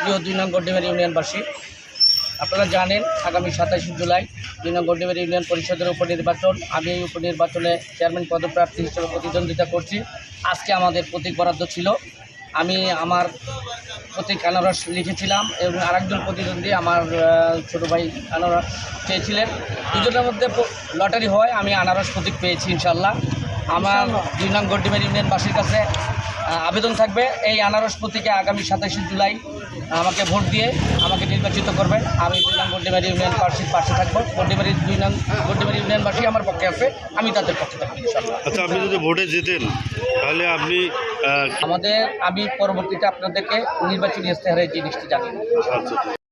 প্রিয় 2 নং গড্ডিমারি ইউনিয়নবাসী, আপনারা জানেন আগামী 27 জুলাই 2 নং গড্ডিমারি ইউনিয়ন পরিষদের উপনির্বাচন। আমি এই উপনির্বাচনে চেয়ারম্যান পদপ্রার্থী হিসেবে প্রতিদ্বন্দ্বিতা করছি। আজকে আমাদের প্রতীক বরাদ্দ ছিল। আমি আমার প্রতীক আনারস লিখেছিলাম এবং আরেকজন প্রতিদ্বন্দ্বী আমার ছোট ভাই আনারস চেয়েছিলেন। দুজনের মধ্যে লটারি হয়, আমি আনারস প্রতীক পেয়েছি ইনশাল্লাহ। আমার 2 নং গড্ডিমারি ইউনিয়নবাসীর কাছে আবেদন থাকবে, এই আনারস প্রতীকে আগামী 27 জুলাই আমাকে ভোট দিয়ে আমাকে নির্বাচিত করবেন। আমি 2 নং গড্ডিমারি ইউনিয়ন পাশে থাকবো। গড্ডিমারি 2 নং গড্ডিমারি ইউনিয়নবাসী আমার পক্ষে আছে, আমি তাদের পক্ষে থাকবো ইনশাল্লাহ। আচ্ছা, আপনি যদি ভোটে জেতেন তাহলে আপনি আমি পরবর্তীতে আপনাদেরকে নির্বাচনী ইশতেহারে এই জিনিসটি জানিয়ে দেব। আচ্ছা।